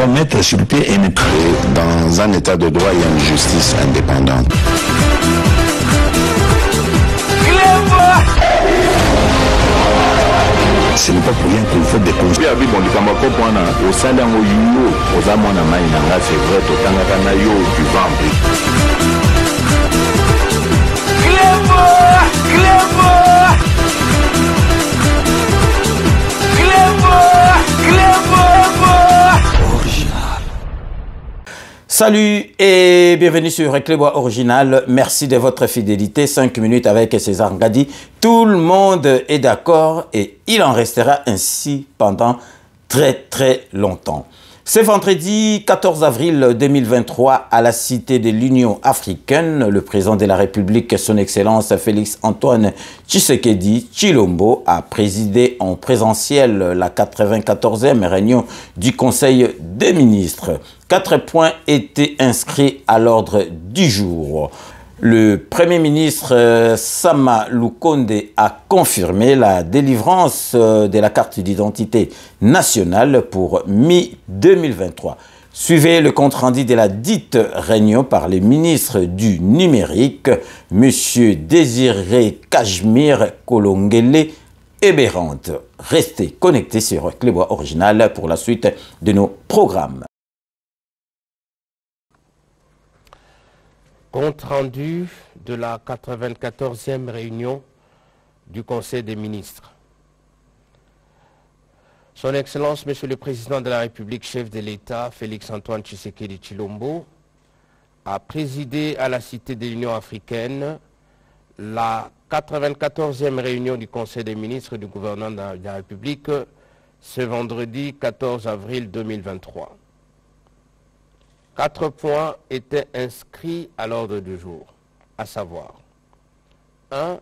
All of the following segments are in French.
doit mettre sur pied et dans un état de droit, il y a une justice indépendante. Ce n'est pas pour rien qu'il faut des conseils. Salut et bienvenue sur Clébois Original. Merci de votre fidélité. 5 minutes avec César Ngadi. Tout le monde est d'accord et il en restera ainsi pendant très longtemps. C'est vendredi 14 avril 2023 à la Cité de l'Union africaine. Le président de la République, son Excellence Félix-Antoine Tshisekedi Tshilombo, a présidé en présentiel la 94e réunion du Conseil des ministres. 4 points étaient inscrits à l'ordre du jour. Le Premier ministre Sama Lukonde a confirmé la délivrance de la carte d'identité nationale pour mi-2023. Suivez le compte-rendu de la dite réunion par les ministres du numérique, M. Désiré Cachemire Kolongele et Bérante. Restez connectés sur Clébois Original pour la suite de nos programmes. Compte rendu de la 94e réunion du Conseil des ministres. Son Excellence, Monsieur le Président de la République, chef de l'État, Félix-Antoine Tshisekedi Tshilombo, a présidé à la Cité de l'Union africaine la 94e réunion du Conseil des ministres du gouvernement de la République ce vendredi 14 avril 2023. 4 points étaient inscrits à l'ordre du jour, à savoir 1.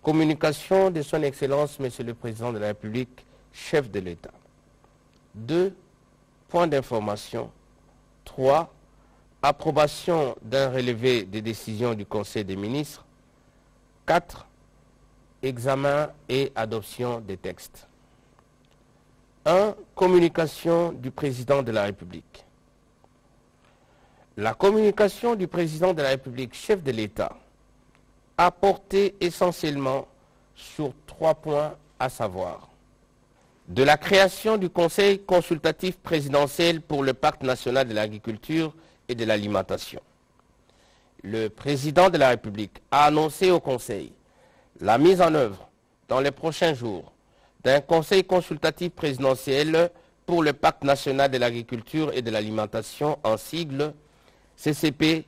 Communication de son Excellence, Monsieur le Président de la République, chef de l'État. 2. Point d'information. 3. Approbation d'un relevé des décisions du Conseil des ministres. 4. Examen et adoption des textes. 1. Communication du Président de la République. La communication du Président de la République, chef de l'État, a porté essentiellement sur 3 points, à savoir de la création du Conseil consultatif présidentiel pour le Pacte national de l'agriculture et de l'alimentation. Le Président de la République a annoncé au Conseil la mise en œuvre dans les prochains jours d'un Conseil consultatif présidentiel pour le Pacte national de l'agriculture et de l'alimentation, en sigle CCP-PNAA.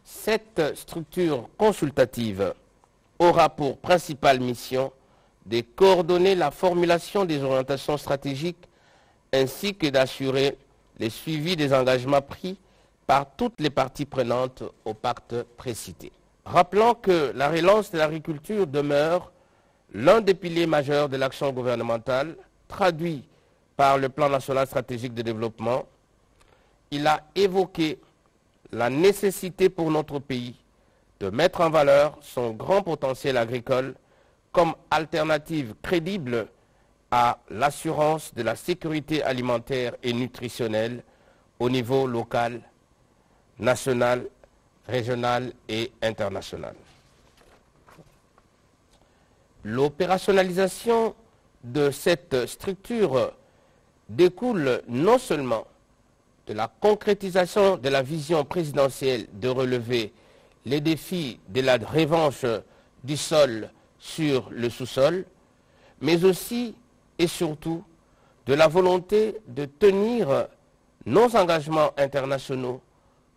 Cette structure consultative aura pour principale mission de coordonner la formulation des orientations stratégiques ainsi que d'assurer le suivi des engagements pris par toutes les parties prenantes au pacte précité. Rappelant que la relance de l'agriculture demeure l'un des piliers majeurs de l'action gouvernementale, traduit par le plan national stratégique de développement, il a évoqué la nécessité pour notre pays de mettre en valeur son grand potentiel agricole comme alternative crédible à l'assurance de la sécurité alimentaire et nutritionnelle au niveau local, national, régional et international. L'opérationnalisation de cette structure découle non seulement de la concrétisation de la vision présidentielle de relever les défis de la revanche du sol sur le sous-sol, mais aussi et surtout de la volonté de tenir nos engagements internationaux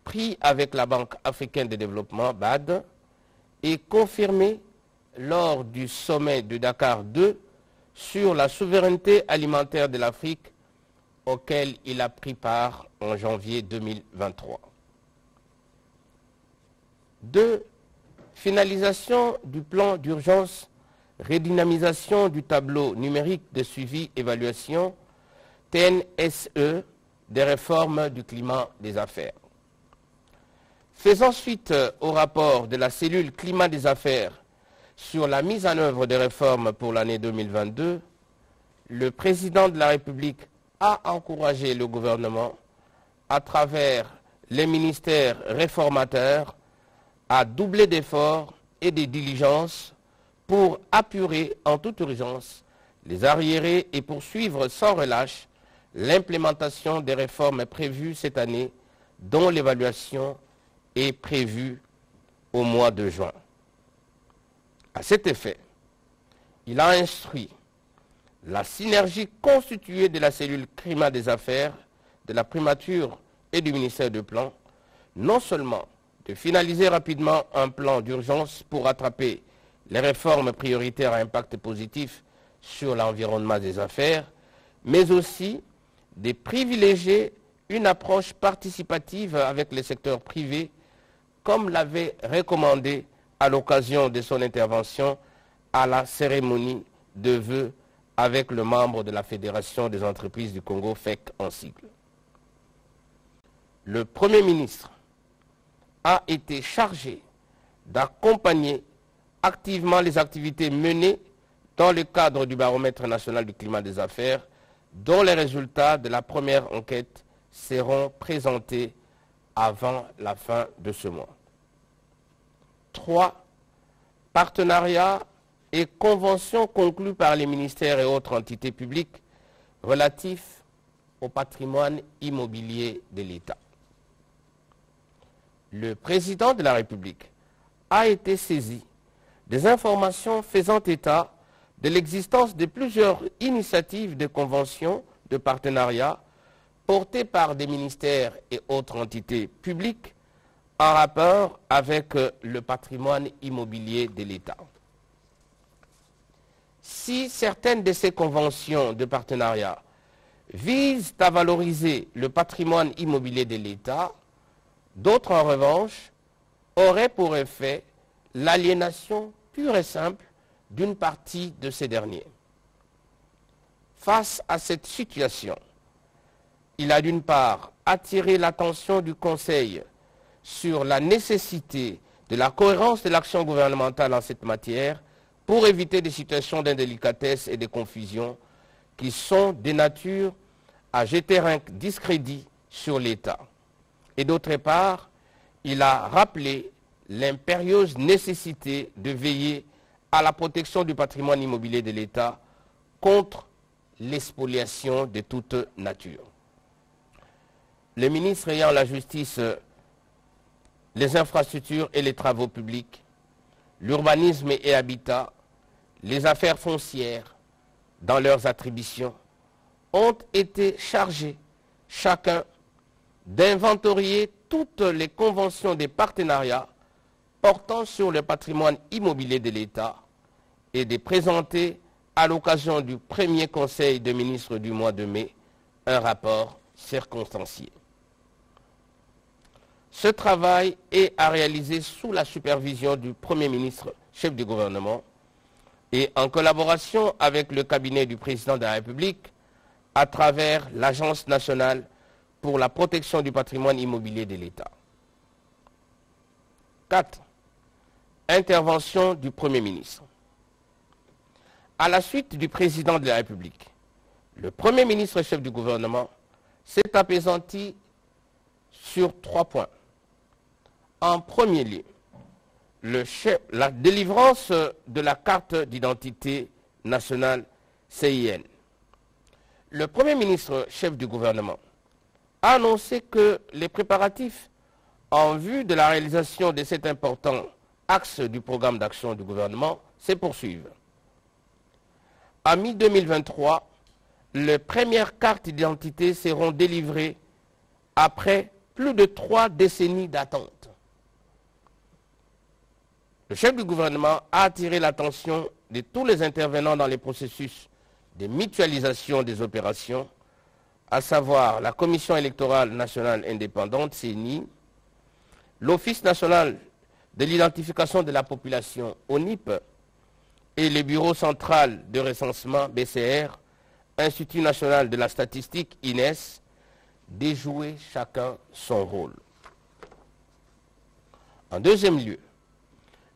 pris avec la Banque africaine de développement, BAD, et confirmés lors du sommet de Dakar 2 sur la souveraineté alimentaire de l'Afrique auquel il a pris part en janvier 2023. 2. Finalisation du plan d'urgence, redynamisation du tableau numérique de suivi-évaluation, TNSE, des réformes du climat des affaires. Faisant suite au rapport de la cellule climat des affaires sur la mise en œuvre des réformes pour l'année 2022, le président de la République a encouragé le gouvernement, à travers les ministères réformateurs, à doubler d'efforts et de diligences pour apurer en toute urgence les arriérés et poursuivre sans relâche l'implémentation des réformes prévues cette année, dont l'évaluation est prévue au mois de juin. À cet effet, il a instruit la synergie constituée de la cellule climat des affaires, de la primature et du ministère du Plan, non seulement de finaliser rapidement un plan d'urgence pour rattraper les réformes prioritaires à impact positif sur l'environnement des affaires, mais aussi de privilégier une approche participative avec le secteur privé, comme l'avait recommandé à l'occasion de son intervention à la cérémonie de vœux avec le membre de la Fédération des entreprises du Congo, FEC en sigle. Le Premier ministre a été chargé d'accompagner activement les activités menées dans le cadre du baromètre national du climat des affaires, dont les résultats de la première enquête seront présentés avant la fin de ce mois. 3. Partenariats et conventions conclues par les ministères et autres entités publiques relatifs au patrimoine immobilier de l'État. Le président de la République a été saisi des informations faisant état de l'existence de plusieurs initiatives de conventions de partenariat portées par des ministères et autres entités publiques en rapport avec le patrimoine immobilier de l'État. Si certaines de ces conventions de partenariat visent à valoriser le patrimoine immobilier de l'État, d'autres, en revanche, auraient pour effet l'aliénation pure et simple d'une partie de ces derniers. Face à cette situation, il a d'une part attiré l'attention du Conseil sur la nécessité de la cohérence de l'action gouvernementale en cette matière pour éviter des situations d'indélicatesse et de confusion qui sont de nature à jeter un discrédit sur l'État. Et d'autre part, il a rappelé l'impérieuse nécessité de veiller à la protection du patrimoine immobilier de l'État contre l'expoliation de toute nature. Le ministre ayant la justice, les infrastructures et les travaux publics, l'urbanisme et habitat, les affaires foncières, dans leurs attributions, ont été chargés, chacun, d'inventorier toutes les conventions des partenariats portant sur le patrimoine immobilier de l'État et de présenter à l'occasion du premier conseil des ministres du mois de mai un rapport circonstancié. Ce travail est à réaliser sous la supervision du Premier ministre, chef du gouvernement, et en collaboration avec le cabinet du président de la République à travers l'Agence nationale pour la protection du patrimoine immobilier de l'État. 4. Intervention du Premier ministre. À la suite du président de la République, le Premier ministre chef du gouvernement s'est appesanti sur 3 points. En premier lieu, la délivrance de la carte d'identité nationale CIN. Le Premier ministre chef du gouvernement a annoncé que les préparatifs en vue de la réalisation de cet important axe du programme d'action du gouvernement se poursuivent. À mi-2023, les premières cartes d'identité seront délivrées après plus de 3 décennies d'attente. Le chef du gouvernement a attiré l'attention de tous les intervenants dans les processus de mutualisation des opérations, à savoir la Commission électorale nationale indépendante, CENI, l'Office national de l'identification de la population, ONIP, et le Bureau central de recensement, BCR, Institut national de la statistique, INES, de jouer chacun son rôle. En deuxième lieu,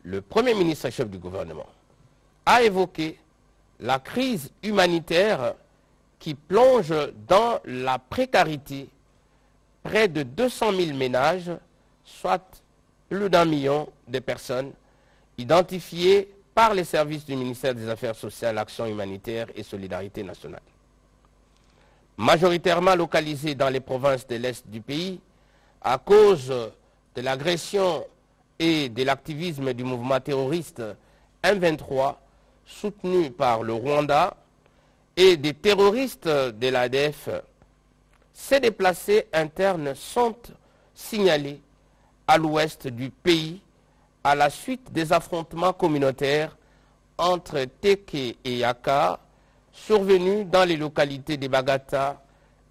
le Premier ministre chef du gouvernement a évoqué la crise humanitaire qui plonge dans la précarité près de 200 000 ménages, soit plus d'1 million de personnes identifiées par les services du ministère des Affaires sociales, Action humanitaire et Solidarité nationale. Majoritairement localisées dans les provinces de l'Est du pays, à cause de l'agression et de l'activisme du mouvement terroriste M23, soutenu par le Rwanda, et des terroristes de l'ADF, ces déplacés internes sont signalés à l'ouest du pays à la suite des affrontements communautaires entre Teke et Yaka survenus dans les localités de Bagata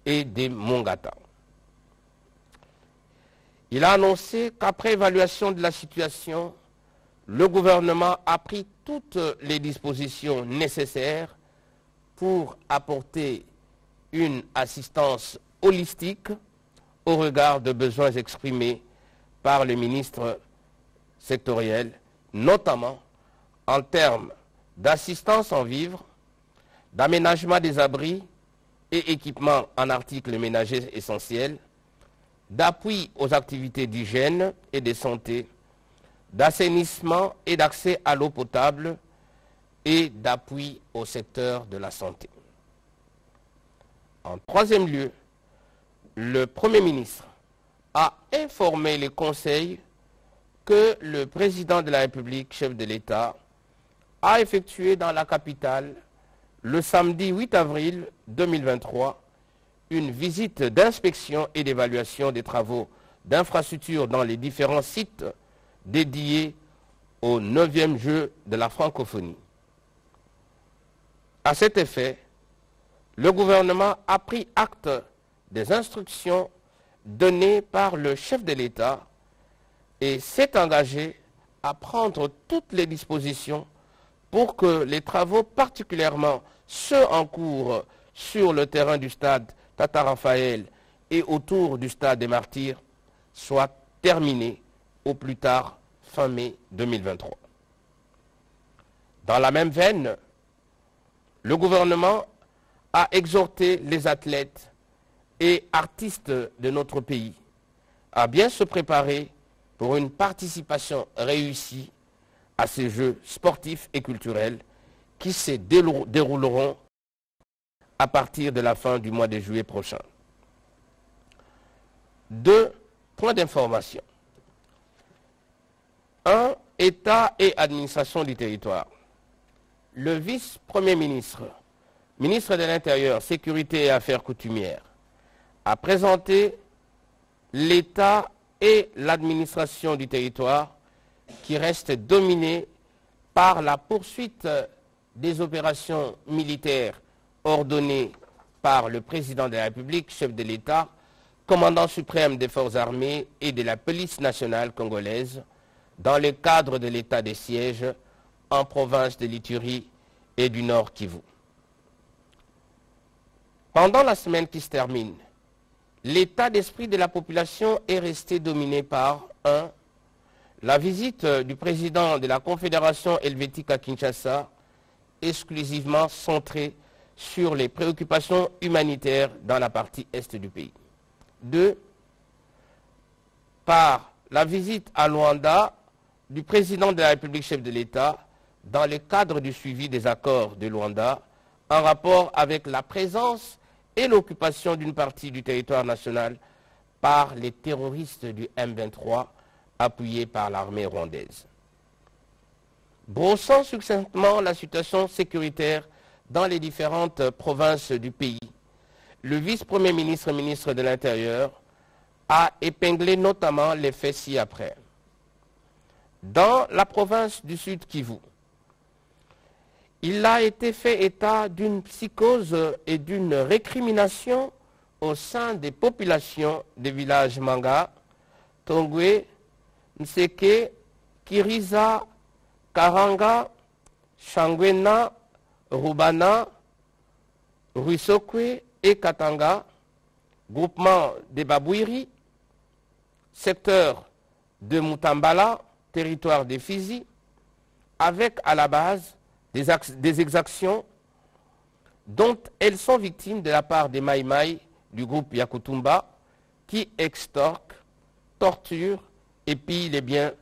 et de Mongata. Il a annoncé qu'après évaluation de la situation, le gouvernement a pris toutes les dispositions nécessaires pour apporter une assistance holistique au regard de besoins exprimés par le ministre sectoriel, notamment en termes d'assistance en vivres, d'aménagement des abris et équipements en articles ménagers essentiels, d'appui aux activités d'hygiène et de santé, d'assainissement et d'accès à l'eau potable et d'appui au secteur de la santé. En troisième lieu, le Premier ministre a informé les conseils que le président de la République, chef de l'État, a effectué dans la capitale le samedi 8 avril 2023 une visite d'inspection et d'évaluation des travaux d'infrastructure dans les différents sites dédiés au 9e jeu de la francophonie. À cet effet, le gouvernement a pris acte des instructions données par le chef de l'État et s'est engagé à prendre toutes les dispositions pour que les travaux, particulièrement ceux en cours sur le terrain du stade Tata Raphaël et autour du stade des Martyrs, soient terminés au plus tard fin mai 2023. Dans la même veine, le gouvernement a exhorté les athlètes et artistes de notre pays à bien se préparer pour une participation réussie à ces Jeux sportifs et culturels qui se dérouleront à partir de la fin du mois de juillet prochain. 2 points d'information. 1. État et administration du territoire. Le vice-premier ministre, ministre de l'Intérieur, Sécurité et Affaires coutumières, a présenté l'État et l'administration du territoire qui reste dominé par la poursuite des opérations militaires ordonnées par le président de la République, chef de l'État, commandant suprême des forces armées et de la police nationale congolaise, dans le cadre de l'état de siège en province de l'Ituri et du Nord Kivu. Pendant la semaine qui se termine, l'état d'esprit de la population est resté dominé par 1. La visite du président de la Confédération helvétique à Kinshasa, exclusivement centrée sur les préoccupations humanitaires dans la partie est du pays. 2. Par la visite à Luanda du président de la République, chef de l'État, dans le cadre du suivi des accords de Luanda, en rapport avec la présence et l'occupation d'une partie du territoire national par les terroristes du M23, appuyés par l'armée rwandaise. Brossant succinctement la situation sécuritaire dans les différentes provinces du pays, le vice-premier ministre, ministre de l'Intérieur, a épinglé notamment les faits ci-après. Dans la province du Sud Kivu, il a été fait état d'une psychose et d'une récrimination au sein des populations des villages Manga, Tongwe, Nseke, Kiriza, Karanga, Shangwena, Rubana, Ruisokwe et Katanga, groupement des Babouiri, secteur de Mutambala, territoire des Fizi, avec à la base des exactions dont elles sont victimes de la part des Maïmaï du groupe Yakutumba qui extorquent, torturent et pillent les biens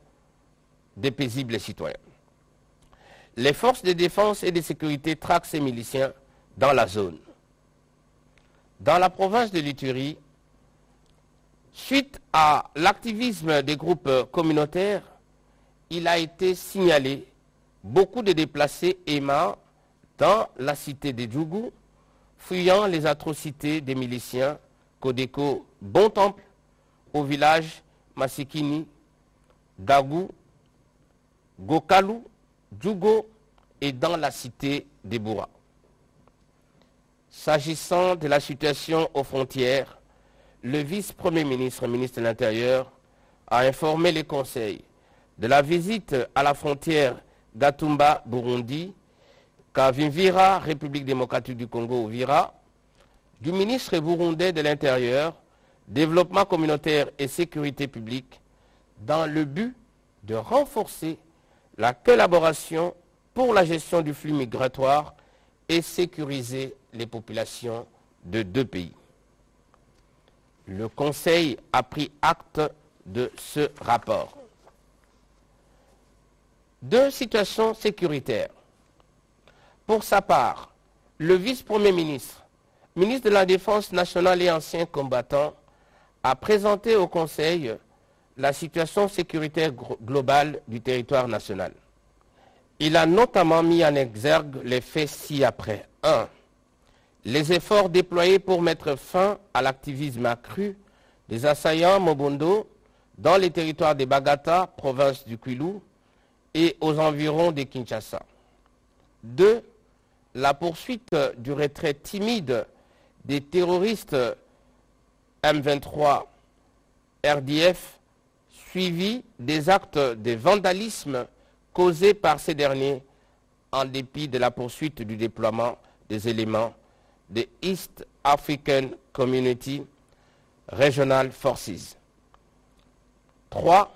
des paisibles citoyens. Les forces de défense et de sécurité traquent ces miliciens dans la zone. Dans la province de l'Ituri, suite à l'activisme des groupes communautaires, il a été signalé beaucoup de déplacés aimants dans la cité de Djougou, fuyant les atrocités des miliciens Kodeko Bon Temple au village Masikini, Dagou, Gokalou, Djougo et dans la cité de Boura. S'agissant de la situation aux frontières, le vice-premier ministre, ministre de l'Intérieur, a informé les conseils de la visite à la frontière Gatumba-Burundi, Kavimvira, République démocratique du Congo, Uvira, du ministre burundais de l'Intérieur, Développement communautaire et sécurité publique, dans le but de renforcer la collaboration pour la gestion du flux migratoire et sécuriser les populations de deux pays. Le Conseil a pris acte de ce rapport. Deux situations sécuritaires. Pour sa part, le vice-premier ministre, ministre de la Défense nationale et ancien combattant, a présenté au Conseil la situation sécuritaire globale du territoire national. Il a notamment mis en exergue les faits ci-après. 1. Les efforts déployés pour mettre fin à l'activisme accru des assaillants Mobondo dans les territoires de Bagata, province du Kwilu, et aux environs de Kinshasa. 2. La poursuite du retrait timide des terroristes M23 RDF, suivi des actes de vandalisme causés par ces derniers en dépit de la poursuite du déploiement des éléments des East African Community Regional Forces. 3.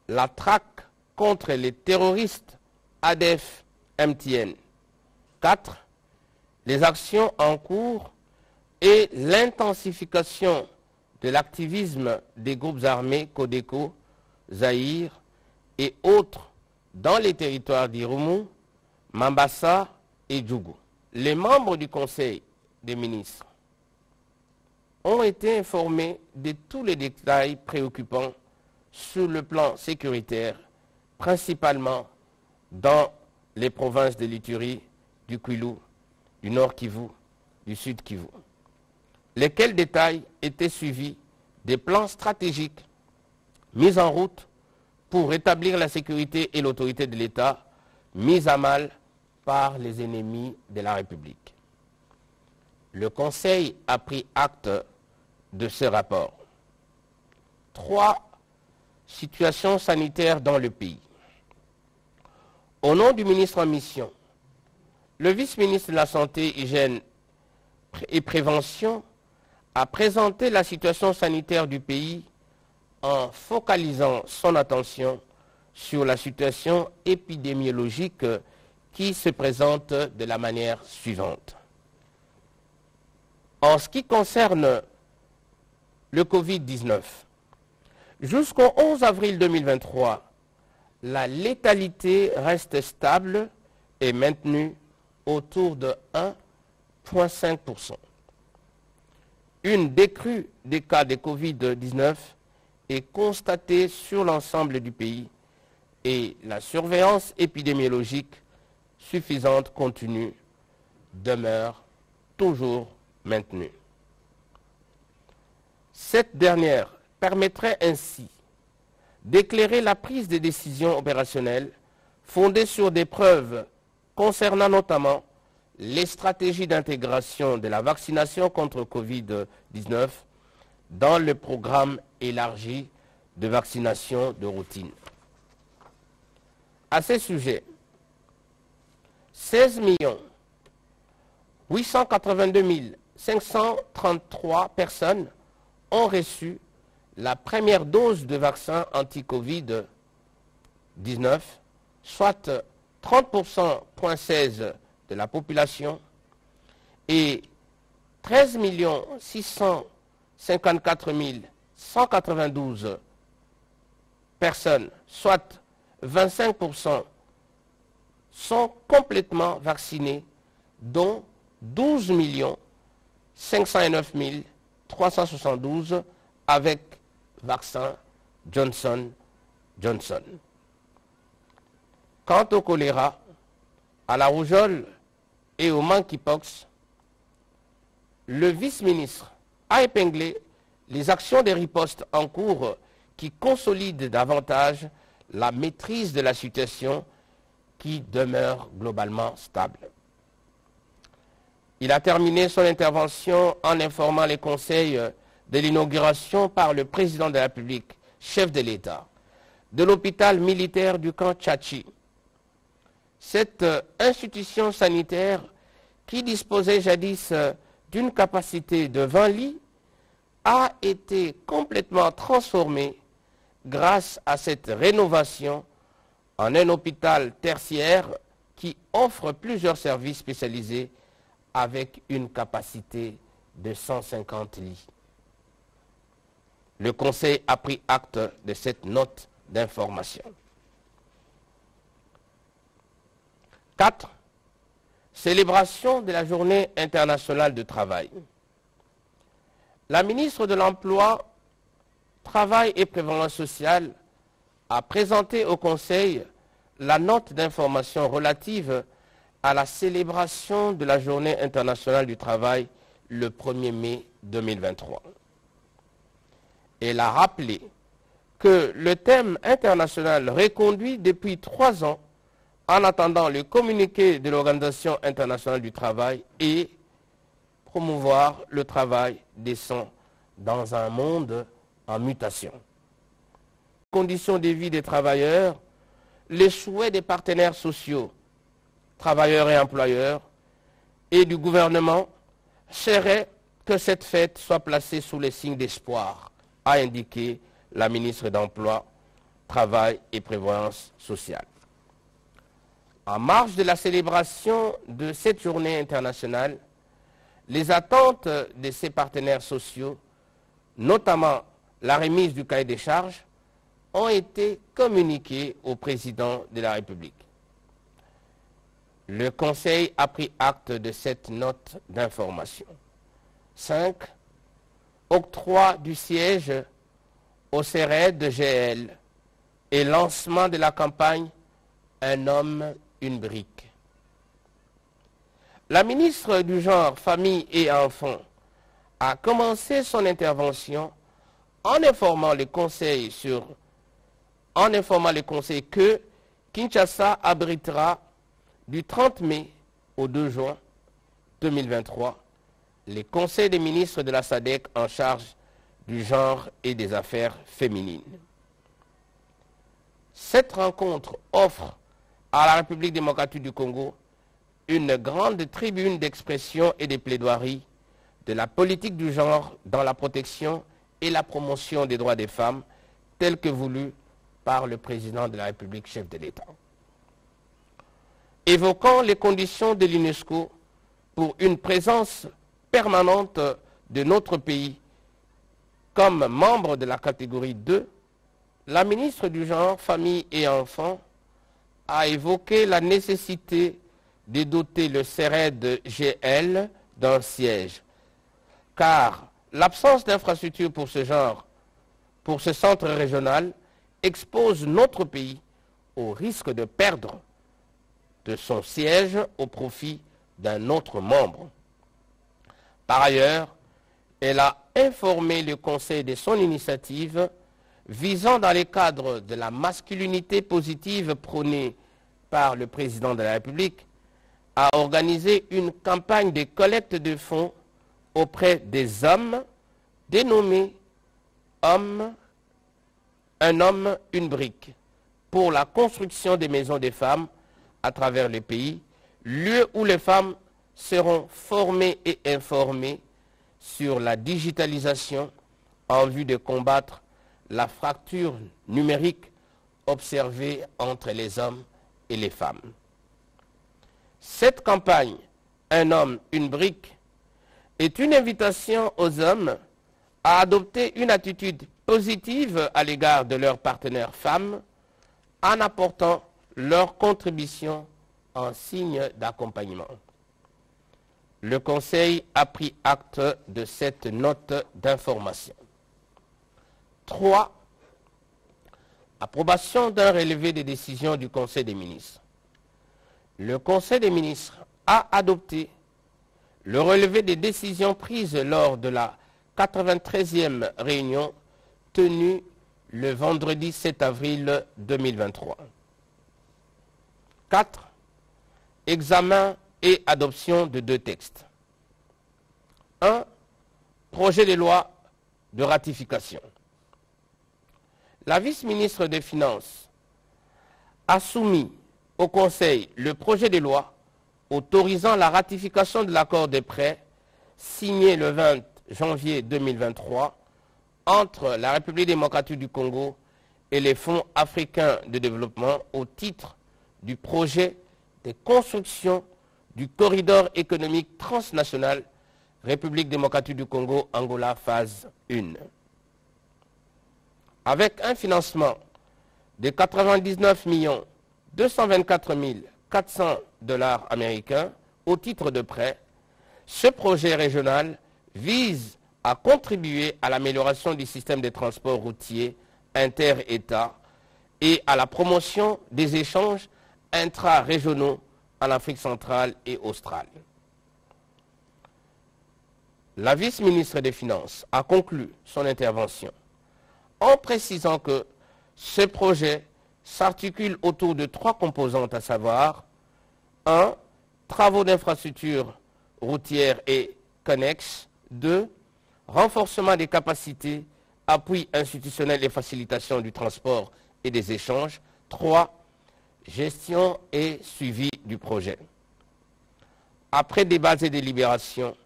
La traque contre les terroristes ADF-MTN. 4. Les actions en cours et l'intensification de l'activisme des groupes armés Kodeko, Zaïre et autres dans les territoires d'Irumu, Mambasa et Djougou. Les membres du Conseil des ministres ont été informés de tous les détails préoccupants sur le plan sécuritaire, principalement dans les provinces de l'Ituri, du Kwilu, du Nord Kivu, du Sud Kivu. Lesquels détails étaient suivis des plans stratégiques mis en route pour rétablir la sécurité et l'autorité de l'État mis à mal par les ennemis de la République. Le Conseil a pris acte de ce rapport. 3. Situation sanitaire dans le pays. Au nom du ministre en mission, le vice-ministre de la Santé, Hygiène et Prévention a présenté la situation sanitaire du pays en focalisant son attention sur la situation épidémiologique qui se présente de la manière suivante. En ce qui concerne le Covid-19, jusqu'au 11 avril 2023, la létalité reste stable et maintenue autour de 1,5%. Une décrue des cas de Covid-19 est constatée sur l'ensemble du pays et la surveillance épidémiologique suffisante continue demeure toujours maintenue. Cette dernière permettrait ainsi d'éclairer la prise de décisions opérationnelles fondées sur des preuves concernant notamment les stratégies d'intégration de la vaccination contre Covid-19 dans le programme élargi de vaccination de routine. À ce sujet, 16 882 533 personnes ont reçu la première dose de vaccin anti-Covid-19, soit 30,16% de la population, et 13 654 192 personnes, soit 25%, sont complètement vaccinées, dont 12 509 372 avec vaccin Johnson & Johnson. Quant au choléra, à la rougeole et au monkeypox, le vice-ministre a épinglé les actions des ripostes en cours qui consolident davantage la maîtrise de la situation qui demeure globalement stable. Il a terminé son intervention en informant les conseils de l'inauguration par le président de la République, chef de l'État, de l'hôpital militaire du camp Tchatchi. Cette institution sanitaire qui disposait jadis d'une capacité de 20 lits a été complètement transformée grâce à cette rénovation en un hôpital tertiaire qui offre plusieurs services spécialisés avec une capacité de 150 lits. Le Conseil a pris acte de cette note d'information. 4. Célébration de la Journée internationale du travail. La ministre de l'Emploi, Travail et Prévoyance sociale a présenté au Conseil la note d'information relative à la célébration de la Journée internationale du travail le 1er mai 2023. Elle a rappelé que le thème international reconduit depuis 3 ans en attendant le communiqué de l'Organisation internationale du travail et promouvoir le travail décent dans un monde en mutation. Conditions de vie des travailleurs, les souhaits des partenaires sociaux, travailleurs et employeurs, et du gouvernement serait que cette fête soit placée sous les signes d'espoir, a indiqué la ministre d'Emploi, Travail et Prévoyance sociale. En marge de la célébration de cette journée internationale, les attentes de ces partenaires sociaux, notamment la remise du cahier des charges, ont été communiquées au président de la République. Le Conseil a pris acte de cette note d'information. 5. Octroi du siège au CERED de GL et lancement de la campagne « Un homme, une brique ». La ministre du Genre, Famille et Enfants a commencé son intervention en informant les conseils que Kinshasa abritera du 30 mai au 2 juin 2023 les conseils des ministres de la SADC en charge du genre et des affaires féminines. Cette rencontre offre à la République démocratique du Congo une grande tribune d'expression et de plaidoirie de la politique du genre dans la protection et la promotion des droits des femmes, telle que voulue par le président de la République, chef de l'État. Évoquant les conditions de l'UNESCO pour une présence permanente de notre pays comme membre de la catégorie 2, la ministre du Genre, Famille et Enfants a évoqué la nécessité de doter le CERED GL d'un siège, car l'absence d'infrastructure pour ce genre, pour ce centre régional, expose notre pays au risque de perdre de son siège au profit d'un autre membre. Par ailleurs, elle a informé le Conseil de son initiative visant dans le cadre de la masculinité positive prônée par le président de la République à organiser une campagne de collecte de fonds auprès des hommes dénommée « Un homme, une brique » pour la construction des maisons des femmes à travers le pays, lieu où les femmes seront formées et informées sur la digitalisation en vue de combattre la fracture numérique observée entre les hommes et les femmes. Cette campagne « Un homme, une brique » est une invitation aux hommes à adopter une attitude positive à l'égard de leurs partenaires femmes en apportant leur contribution en signe d'accompagnement. Le Conseil a pris acte de cette note d'information. 3. Approbation d'un relevé des décisions du Conseil des ministres. Le Conseil des ministres a adopté le relevé des décisions prises lors de la 93e réunion tenue le vendredi 7 avril 2023. 4. Examen et adoption de 2 textes. 1. Projet de loi de ratification. La vice-ministre des Finances a soumis au Conseil le projet de loi autorisant la ratification de l'accord de prêt signé le 20 janvier 2023 entre la République démocratique du Congo et les fonds africains de développement au titre du projet de construction du corridor économique transnational République démocratique du Congo, Angola, phase 1. Avec un financement de 99 224 400 $ américains au titre de prêt, ce projet régional vise à contribuer à l'amélioration du système de transport routier inter-États et à la promotion des échanges intra-régionaux en Afrique centrale et australe. La vice-ministre des Finances a conclu son intervention en précisant que ce projet s'articule autour de 3 composantes, à savoir 1. Travaux d'infrastructures routières et connexes. 2. Renforcement des capacités, appui institutionnel et facilitation du transport et des échanges. 3. Gestion et suivi du projet. Après débats et délibérations,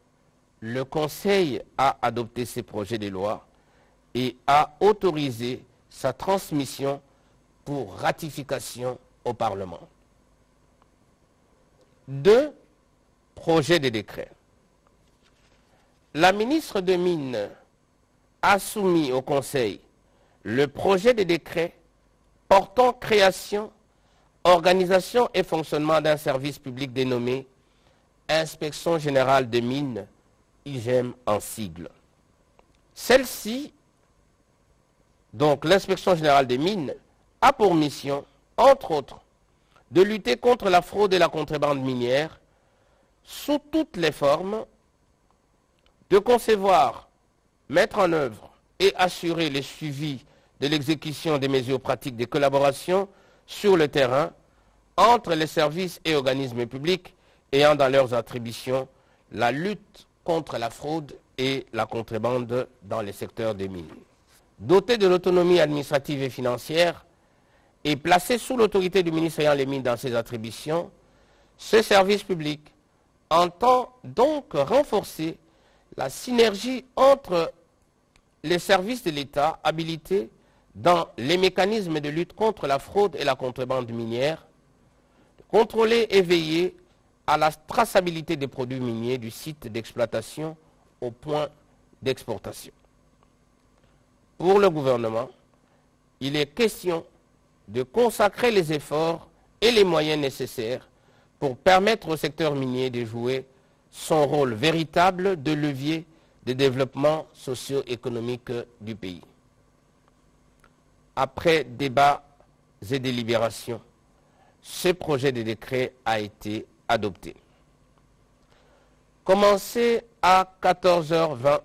le Conseil a adopté ces projets de loi et a autorisé sa transmission pour ratification au Parlement. 2. Projets de décret. La ministre des Mines a soumis au Conseil le projet de décret portant création, organisation et fonctionnement d'un service public dénommé Inspection Générale des Mines, IGEM en sigle. Celle-ci, donc l'Inspection Générale des Mines, a pour mission, entre autres, de lutter contre la fraude et la contrebande minière sous toutes les formes, de concevoir, mettre en œuvre et assurer le suivi de l'exécution des mesures pratiques de collaboration sur le terrain entre les services et organismes publics ayant dans leurs attributions la lutte contre la fraude et la contrebande dans les secteurs des mines. Doté de l'autonomie administrative et financière et placé sous l'autorité du ministre ayant les mines dans ses attributions, ce service public entend donc renforcer la synergie entre les services de l'État habilités dans les mécanismes de lutte contre la fraude et la contrebande minière, contrôler et veiller à la traçabilité des produits miniers du site d'exploitation au point d'exportation. Pour le gouvernement, il est question de consacrer les efforts et les moyens nécessaires pour permettre au secteur minier de jouer son rôle véritable de levier de développement socio-économique du pays. Après débats et délibérations, ce projet de décret a été adopté. Commencé à 14h20,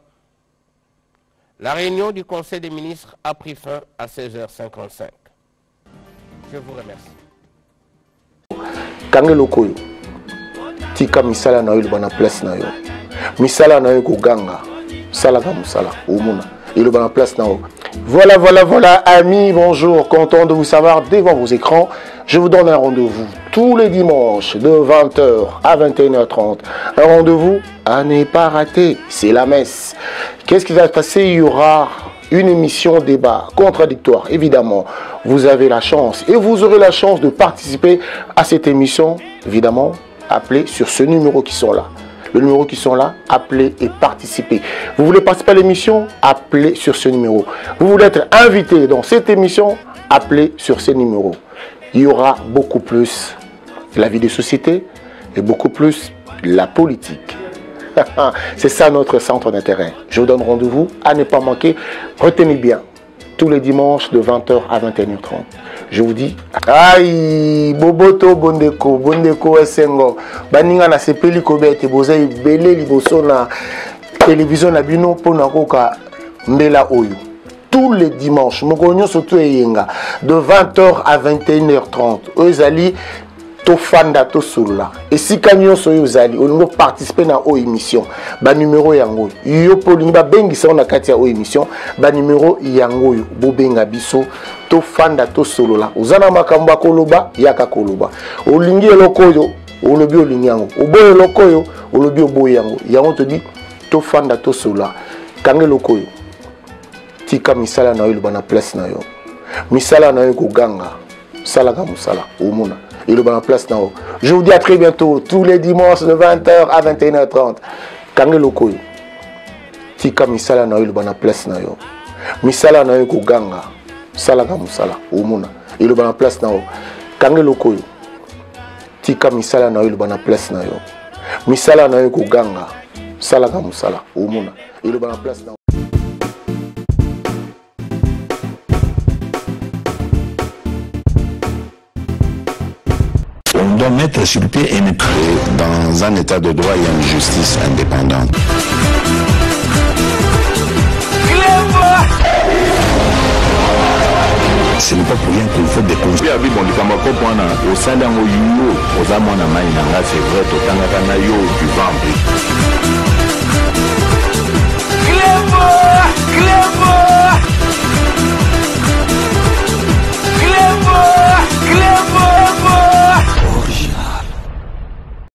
la réunion du Conseil des ministres a pris fin à 16h55. Je vous remercie. Kangelo koyo tika misala na yo bana place na yo misala na yo ko ganga sala ka musala omuna il bana place na yo. Voilà, amis, bonjour, content de vous savoir devant vos écrans. Je vous donne un rendez-vous tous les dimanches de 20h à 21h30. Un rendez-vous à ne pas rater, c'est la messe. Qu'est-ce qui va se passer? Il y aura une émission débat contradictoire, évidemment. Vous avez la chance et vous aurez la chance de participer à cette émission, évidemment, appelée sur ce numéro qui sont là. le numéro qui sont là, appelez et participez. Vous voulez participer à l'émission, appelez sur ce numéro. Vous voulez être invité dans cette émission, appelez sur ce numéro. Il y aura beaucoup plus la vie de société et beaucoup plus la politique. C'est ça notre centre d'intérêt. Je vous donne rendez-vous à ne pas manquer. Retenez bien, tous les dimanches de 20h à 21h30. Je vous dis, aïe, Boboto Bondeko, Bondeko Esengo, Baninga na sepeli kobete, bozai belé liboso na télévision na bino pona koka mbela oyo. Tous les dimanches, Mokonyo surtout eyenga, de 20h à 21h30. Ozali tofanda tosula. Et si kanyo soyo ozali, on va participer na o émission. Ba numéro yango. Yo polingi ba bengi sa na kati ya o émission, ba numéro yango yo bo benga biso tofanda tosolola. Ozana makambo akoloba yaka koloba. Olingi eloko yo, olobi olingi yango. Oboye eloko yo, olobi oboye yango. Yango te dit tofanda tosolola. Kange eloko yo. Tika misala na yo bana place na yo. Misala na yo ko ganga. Sala ka musala. Omuna. Et le bon place là-haut. Je vous dis à très bientôt, tous les dimanches de 20h à 21h30. Kange loko yo. Tika misala na yo le bon place na yo. Misala na yo ko ganga. Sala ka musala. Omuna. Et le bon place là-haut. Kange loko yo. Tika misala na yo le bon place na yo. Misala na yo ko ganga. Sala ka musala. Omuna. Et le bon place là-haut. On doit mettre sur pied et créer dans un état de droit et une justice indépendante. Ce n'est pas pour rien qu'il faut découvrir. C'est vrai, tu